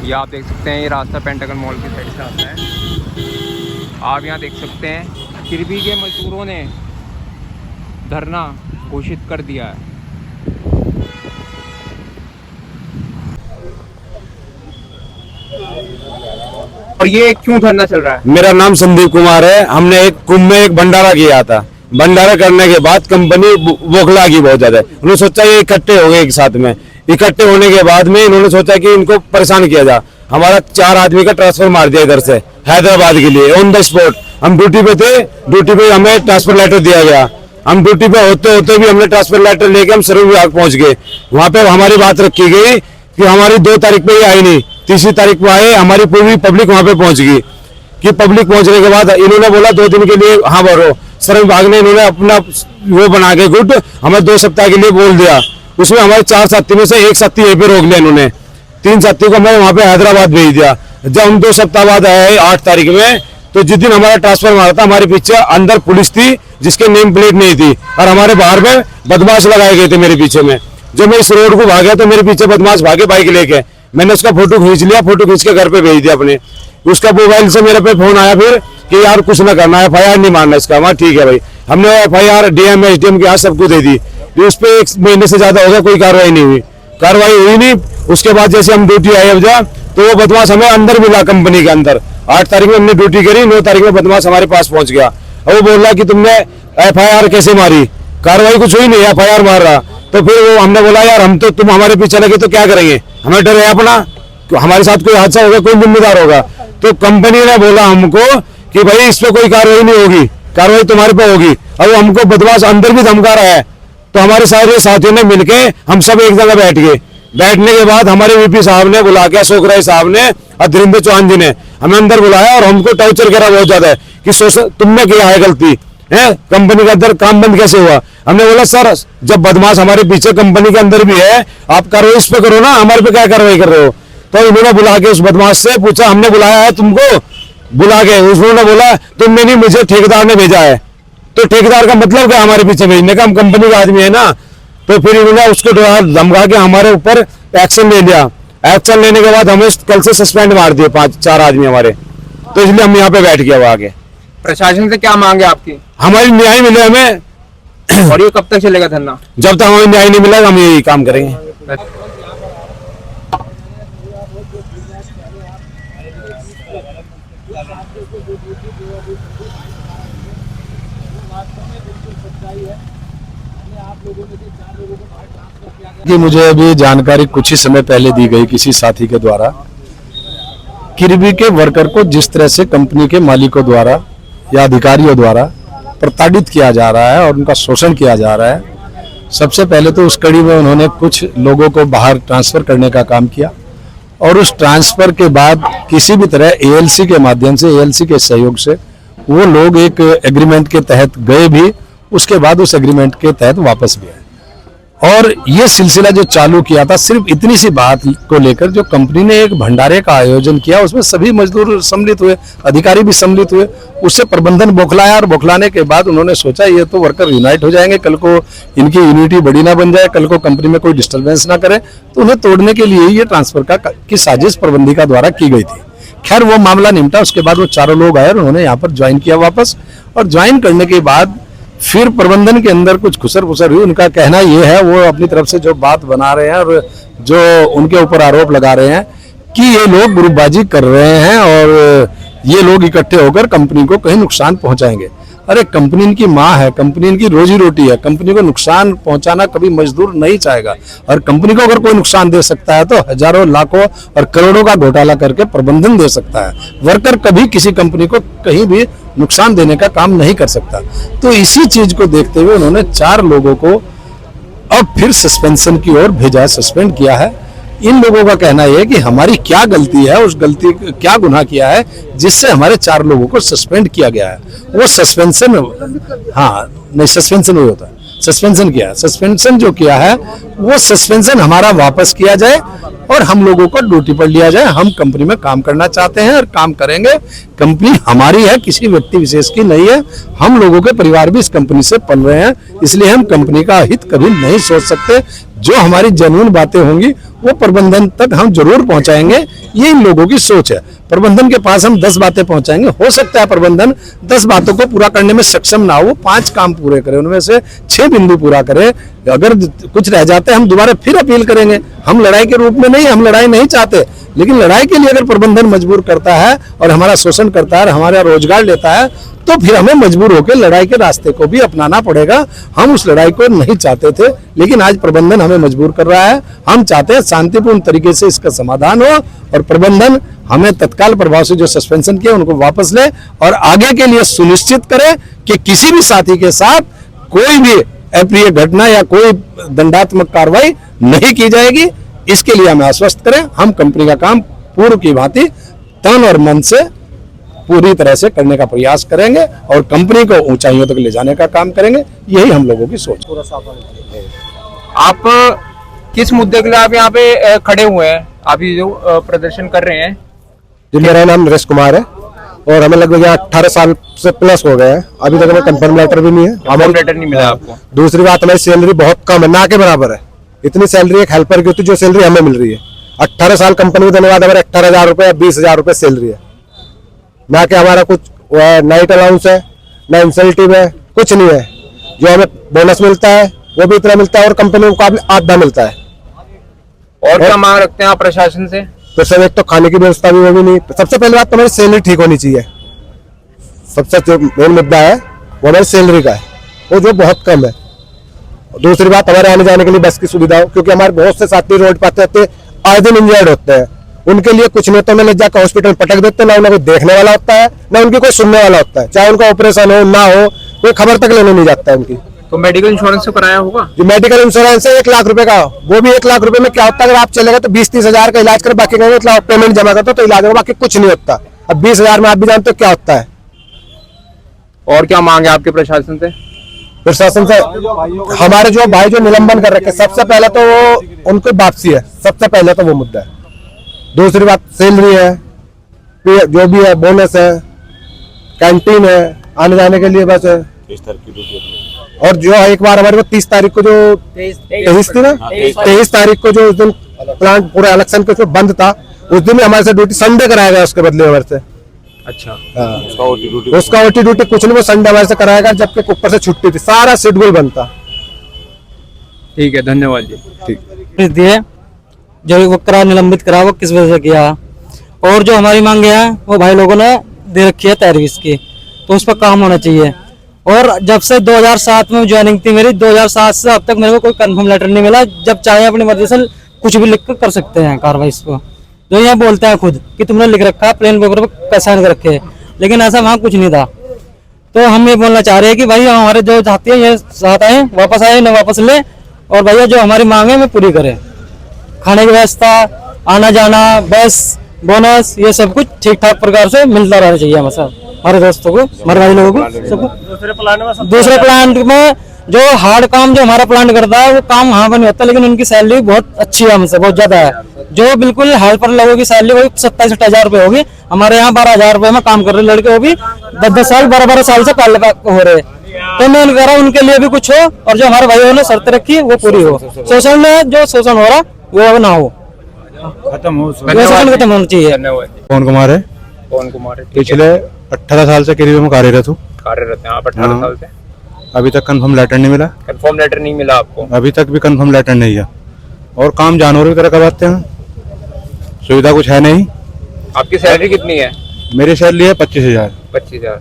ये आप देख सकते हैं, ये रास्ता पेंटागन मॉल की साइड से आता है। आप यहाँ देख सकते हैं किरबी के मजदूरों ने धरना घोषित कर दिया है। और ये क्यों धरना चल रहा है? मेरा नाम संदीप कुमार है। हमने एक कुंभ में एक भंडारा किया था। भंडारा करने के बाद कंपनी बौखला गई बहुत ज्यादा। उन्होंने सोचा ये इकट्ठे हो गए एक साथ में। इकट्ठे होने के बाद में इन्होंने सोचा कि इनको परेशान किया जा। हमारा 4 आदमी का ट्रांसफर मार दिया इधर से हैदराबाद के लिए ऑन द स्पॉट। हम ड्यूटी पे थे, ड्यूटी पे हमें ट्रांसफर लेटर दिया गया। हम ड्यूटी पे होते होते भी हमने ट्रांसफर लेटर लेके हम सर्व विभाग पहुंच गए। वहां पे हमारी बात रखी गई कि हमारी 2 तारीख पे ही आई नहीं, 3 तारीख को आए। हमारी पूरी पब्लिक वहां पे पहुंच गई कि पब्लिक पहुंचने के बाद इन्होंने बोला 2 दिन के लिए हाँ भरो। श्रम विभाग ने इन्होंने अपना वो बना के गुट हमें 2 सप्ताह के लिए बोल दिया। उसमें हमारे 4 साथी में से एक साथी यहीं पे रोक लिया इन्होंने। 3 साथी को हमें वहां पे हैदराबाद भेज दिया। जब हम 2 सप्ताह बाद आए 8 तारीख में, तो जिस दिन हमारा ट्रांसफर मारा था, हमारे पीछे अंदर पुलिस थी जिसके नेम प्लेट नहीं थी और हमारे बाहर में बदमाश लगाए गए थे मेरे पीछे में। जब मैं इस रोड को भागा तो मेरे पीछे बदमाश भागे बाइक लेके। मैंने उसका फोटो खींच लिया, फोटो खींच के घर पे भेज दिया अपने। उसका मोबाइल से मेरे पे फोन आया फिर कि यार कुछ ना करना, FIR नहीं मारना इसका। वहाँ ठीक है भाई, हमने FIR DM SDM के हाथ सबको दे दी। उस पर 1 महीने से ज्यादा हो गया, कोई कार्रवाई नहीं हुई। कार्रवाई हुई नहीं। उसके बाद जैसे हम ड्यूटी आए अब तो वो बदमाश हमें अंदर मिला कंपनी के अंदर। 8 तारीख में हमने ड्यूटी करी, 9 तारीख में बदमाश हमारे पास पहुंच गया। और वो बोल रहा कि तुमने FIR कैसे मारी? कार्रवाई कुछ हुई नहीं, FIR मार रहा। तो फिर वो हमने बोला यार हम तो, तुम हमारे पीछे लगे तो क्या करेंगे, हमें डर है अपना, हमारे साथ कोई हादसा होगा कोई जिम्मेदार होगा। तो कंपनी ने बोला हमको कि भाई इस पे कोई कार्रवाई नहीं होगी, कार्रवाई तुम्हारे पे होगी। और वो हमको बदमाश अंदर भी धमका रहा है। तो हमारे सारे साथियों ने मिलके हम सब एक जगह बैठ गए। बैठने के बाद हमारे VP साहब ने बुला के, अशोक राय साहब ने और धीरेन्द्र चौहान जी ने हमें अंदर बुलाया और हमको टॉर्चर करा बहुत ज्यादा है कि तुमने किया है गलती है, कंपनी के अंदर काम बंद कैसे हुआ? हमने बोला सर जब बदमाश हमारे पीछे कंपनी के अंदर भी है, आप कार्रवाई इस पे करो ना, हमारे पे क्या कार्रवाई कर रहे हो? तो इन्होंने बुला के उस बदमाश से पूछा, हमने बुलाया है तुमको? बुला के उन्होंने बोला तुमने नहीं, मुझे ठेकेदार ने भेजा है। तो ठेकेदार का मतलब क्या हमारे पीछे भेजने का? हम कंपनी का आदमी है ना। तो फिर इन्होंने उसको धमका के हमारे ऊपर एक्शन ले लिया। एक्शन लेने के बाद हमें कल से सस्पेंड मार दिए 5-4 आदमी हमारे। तो इसलिए हम यहाँ पे बैठ गए। आगे प्रशासन से क्या मांगे आपकी? हमारी न्याय मिले हमें। और ये कब तक चलेगा धरना? जब तक हमें न्याय नहीं मिलेगा हम यही काम करेंगे। कि मुझे अभी जानकारी कुछ ही समय पहले दी गई किसी साथी के द्वारा, किरबी के वर्कर को जिस तरह से कंपनी के मालिकों द्वारा या अधिकारियों द्वारा प्रताड़ित किया जा रहा है और उनका शोषण किया जा रहा है। सबसे पहले तो उस कड़ी में उन्होंने कुछ लोगों को बाहर ट्रांसफर करने का काम किया और उस ट्रांसफर के बाद किसी भी तरह ALC के माध्यम से, ALC के सहयोग से वो लोग एक एग्रीमेंट के तहत गए भी, उसके बाद उस एग्रीमेंट के तहत वापस भी आए। और ये सिलसिला जो चालू किया था सिर्फ इतनी सी बात को लेकर, जो कंपनी ने एक भंडारे का आयोजन किया उसमें सभी मजदूर सम्मिलित हुए, अधिकारी भी सम्मिलित हुए। उससे प्रबंधन बौखलाया और बौखलाने के बाद उन्होंने सोचा ये तो वर्कर यूनाइट हो जाएंगे, कल को इनकी यूनिटी बड़ी ना बन जाए, कल को कंपनी में कोई डिस्टर्बेंस ना करे। तो उन्हें तोड़ने के लिए ये ट्रांसफर की साजिश प्रबंधिका द्वारा की गई थी। खैर वो मामला निपटा। उसके बाद वो चारों लोग आए और उन्होंने यहाँ पर ज्वाइन किया वापस। और ज्वाइन करने के बाद फिर प्रबंधन के अंदर कुछ खुसर फुसर हुई। उनका कहना ये है, वो अपनी तरफ से जो बात बना रहे हैं और जो उनके ऊपर आरोप लगा रहे हैं कि ये लोग ग्रुपबाजी कर रहे हैं और ये लोग इकट्ठे होकर कंपनी को कहीं नुकसान पहुंचाएंगे। अरे कंपनी इनकी माँ है, कंपनी इनकी रोजी रोटी है, कंपनी को नुकसान पहुंचाना कभी मजदूर नहीं चाहेगा। और कंपनी को अगर कोई नुकसान दे सकता है तो हजारों लाखों और करोड़ों का घोटाला करके प्रबंधन दे सकता है। वर्कर कभी किसी कंपनी को कहीं भी नुकसान देने का काम नहीं कर सकता। तो इसी चीज को देखते हुए उन्होंने 4 लोगों को अब फिर सस्पेंशन की ओर भेजा, सस्पेंड किया है। इन लोगों का कहना यह है कि हमारी क्या गलती है, उस गलती क्या गुनाह किया है जिससे हमारे 4 लोगों को सस्पेंड किया गया है। वो सस्पेंशन, हाँ नहीं सस्पेंशन नहीं होता, सस्पेंशन किया है। सस्पेंशन जो किया है वो सस्पेंशन हमारा वापस किया जाए और हम लोगों को ड्यूटी पर लिया जाए। हम कंपनी में काम करना चाहते हैं और काम करेंगे। कंपनी हमारी है, किसी व्यक्ति विशेष की नहीं है। हम लोगों के परिवार भी इस कंपनी से पल रहे हैं, इसलिए हम कंपनी का हित कभी नहीं सोच सकते। जो हमारी जेन्युइन बातें होंगी वो प्रबंधन तक हम जरूर पहुंचाएंगे। ये इन लोगों की सोच है। प्रबंधन के पास हम 10 बातें पहुंचाएंगे, हो सकता है प्रबंधन 10 बातों को पूरा करने में सक्षम ना हो, 5 काम पूरे करे, उनमें से 6 बिंदु पूरा करे। अगर कुछ रह जाते हैं हम दोबारा फिर अपील करेंगे। हम लड़ाई के रूप में नहीं, हम लड़ाई नहीं चाहते, लेकिन लड़ाई के लिए अगर प्रबंधन मजबूर करता है और हमारा शोषण करता है और हमारा रोजगार लेता है, तो फिर हमें मजबूर होकर लड़ाई के रास्ते को भी अपनाना पड़ेगा। हम उस लड़ाई को नहीं चाहते थे, लेकिन आज प्रबंधन हमें मजबूर कर रहा है। हम चाहते हैं शांतिपूर्ण तरीके से इसका समाधान हो और प्रबंधन हमें तत्काल प्रभाव से जो सस्पेंशन किया उनको वापस ले और आगे के लिए सुनिश्चित करे कि किसी भी साथी के साथ कोई भी अप्रिय घटना या कोई दंडात्मक कार्रवाई नहीं की जाएगी। इसके लिए हमें आश्वस्त करें। हम कंपनी का काम पूर्व की भांति तन और मन से पूरी तरह से करने का प्रयास करेंगे और कंपनी को ऊंचाइयों तक ले जाने का काम करेंगे। यही हम लोगों की सोच। आप किस मुद्दे के लिए आप यहाँ पे खड़े हुए हैं, अभी जो प्रदर्शन कर रहे हैं? जी, मेरा नाम नरेश कुमार है और हमें लगभग 18 साल से प्लस हो गए हैं। अभी तक हमें कंफर्म लेटर भी नहीं है। कंफर्म लेटर नहीं मिला आपको? दूसरी बात, हमारी सैलरी बहुत कम है, ना के बराबर है। इतनी सैलरी एक हेल्पर की होती है जो सैलरी हमें मिल रही है। 18 साल कंपनी में देने के बाद हमारे 18,000 रुपए या 20,000 रुपए सैलरी है, ना कि हमारा कुछ नाइट अलाउंस है, ना इंसेंटिव है, कुछ नहीं है। जो हमें बोनस मिलता है वो भी इतना मिलता है और कंपनी के मुकाबले आधा मिलता है। और क्या मांग रखते हैं आप प्रशासन से? तो सब, एक तो खाने की व्यवस्था भी वो भी नहीं। सबसे पहले बात तो हमारी सैलरी ठीक होनी चाहिए। सबसे जो मेन मुद्दा है वो हमारी सैलरी का है, वो जो बहुत कम है। दूसरी बात, हमारे आने जाने के लिए बस की सुविधा हो, क्योंकि हमारे बहुत से साथी रोड पर आते आए दिन इंजर्ड होते हैं। उनके लिए कुछ नहीं तो मैं ले जाकर हॉस्पिटल पटक देते, ना उन्हें कोई देखने वाला होता है ना उनकी कोई सुनने वाला होता है। चाहे उनका ऑपरेशन हो ना हो, कोई खबर तक लेने नहीं जाता है उनकी। तो मेडिकल इंश्योरेंस तो कराया होगा? जो मेडिकल इंश्योरेंस है 1 लाख रुपए का, वो भी 1 लाख रुपए में क्या होता है, अगर आप चलेगा तो 20-30 हजार का इलाज कर, बाकी का पेमेंट जमा करते तो इलाज होगा, बाकी कुछ नहीं होता। अब 20,000 में आप भी जानते हो क्या होता है। और क्या मांग है आपके प्रशासन से? प्रशासन से हमारे जो भाई जो निलंबन कर रखे, सबसे पहले तो वो उनको वापसी है, सबसे पहले तो वो मुद्दा है। दूसरी बात सैलरी है, जो भी है बोनस है, कैंटीन है, आने जाने के लिए बस है। और जो एक बार हमारे को 30 तारीख को जो 23 थी ना, 23 तारीख को जो उस दिन प्लांट पूरा इलेक्शन के बंद था, उस दिन हमारे से ड्यूटी संडे कराया गया उसके बदले हमारे से। अच्छा, उसका ओटी ड्यूटी कुछ नहीं, वो संडे हमारे से कराएगा, जबकि ऊपर से छुट्टी थी, सारा शेड्यूल बनता। ठीक है, धन्यवाद जी। ठीक, जो वो करा निलंबित करा वो किस वजह से किया, और जो हमारी मांगे हैं वो भाई लोगों ने दे रखी है तहरीर की, तो उस पर काम होना चाहिए। और जब से 2007 में ज्वाइनिंग थी मेरी, 2007 से अब तक मेरे को कोई कंफर्म लेटर नहीं मिला। जब चाहे अपनी मर्जी से कुछ भी लिख कर सकते हैं कार्रवाई इसको, जो यहाँ बोलते हैं खुद कि तुमने लिख रखा है प्लेन पेपर पर पैसा लिख रखे, लेकिन ऐसा वहाँ कुछ नहीं था। तो हम ये बोलना चाह रहे हैं कि भाई हमारे जो चाहते हैं ये साथ आए, वापस आए न वापस ले, और भैया जो हमारी मांग है मैं पूरी करें। खाने की व्यवस्था, आना जाना, बस, बोनस, ये सब कुछ ठीक ठाक प्रकार से मिलता रहना चाहिए हमारे दोस्तों को, हमारे भाई लोगों को, सबको। दूसरे प्लांट में जो हार्ड काम जो हमारा प्लांट करता है वो काम वहाँ पर नहीं होता, लेकिन उनकी सैलरी बहुत अच्छी है, हमसे बहुत ज्यादा है। जो बिल्कुल हेल्पर लोगों की सैलरी वही 27-28 हजार रुपए होगी, हमारे यहाँ 12,000 रुपए में काम कर रहे लड़के, वो भी 10-10 साल 12-12 साल से हो रहे। तो मैं कह रहा हूँ उनके लिए भी कुछ हो, और जो हमारे भाइयों ने शर्त रखी वो पूरी हो। शोषण में जो शोषण हो रहा वो ना हो, खत्म होना चाहिए। पवन कुमार है। पवन कुमार है, पिछले 18 साल से करीब में कार्यरत हूँ। कार्यरत हैं आप 18 साल से? अभी तक कंफर्म लेटर नहीं मिला। कंफर्म लेटर नहीं मिला आपको? अभी तक भी कंफर्म लेटर नहीं है, और काम जानवरों की तरह करवाते हैं, सुविधा कुछ है नहीं। आपकी सैलरी कितनी है? मेरी सैलरी है 25,000। 25,000,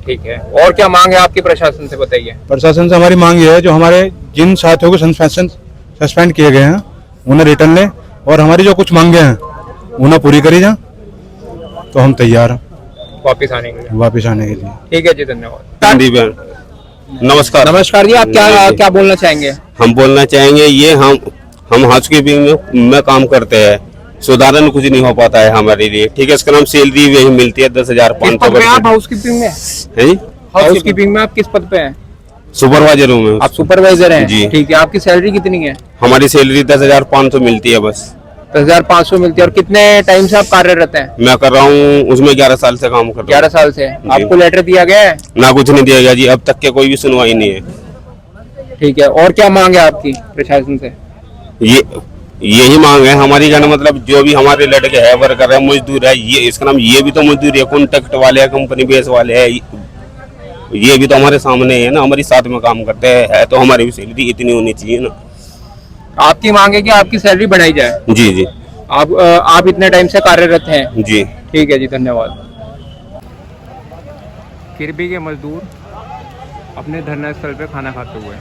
ठीक है। और क्या मांग है आपकी प्रशासन से, बताइए? प्रशासन से हमारी मांग ये है, जो हमारे जिन साथियों को सस्पेंड किए गए हैं उन्हें रिटर्न ले, और हमारी जो कुछ मांगे हैं उन्हें पूरी करी जाए, तो हम तैयार हैं वापस आने के लिए। ठीक है जी, धन्यवाद। नमस्कार। नमस्कार जी, आप क्या बोलना चाहेंगे? हम बोलना चाहेंगे ये हम हाउसकीपिंग में काम करते हैं, सुधारण कुछ नहीं हो पाता है हमारे लिए। ठीक है, इसका नाम सैलरी वही मिलती है 10,500। आप हाउसकीपिंग में है जी? हाउसकीपिंग में आप किस पद पे हैं? सुपरवाइजर हूँ मैं। आप सुपरवाइजर हैं जी। ठीक है, आपकी सैलरी कितनी है? हमारी सैलरी 10,500 मिलती है बस। 10,500 मिलती है। और कितने टाइम से आप कार्यरत हैं? मैं कर रहा हूँ उसमें 11 साल से काम कर रहा हूँ। 11 साल से। आपको लेटर दिया गया है? ना, कुछ नहीं दिया गया जी, अब तक के कोई भी सुनवाई नहीं है। ठीक है, और क्या मांग है आपकी प्रशासन से? ये यही मांग है हमारी, कहना मतलब जो भी हमारे लड़के है, वर्कर है, मजदूर है, ये इसका नाम ये भी तो मजदूर है, कॉन्ट्रैक्ट वाले है, कंपनी बेस वाले है, ये भी तो हमारे सामने है ना, हमारी साथ में काम करते हैं, है तो हमारी भी सैलरी इतनी होनी चाहिए ना। आपकी मांग है कि आपकी सैलरी बढ़ाई जाए। जी जी आप इतने टाइम से कार्यरत हैं। जी। ठीक है जी, धन्यवाद। किरबी के मजदूर अपने धरना स्थल पे खाना खाते हुए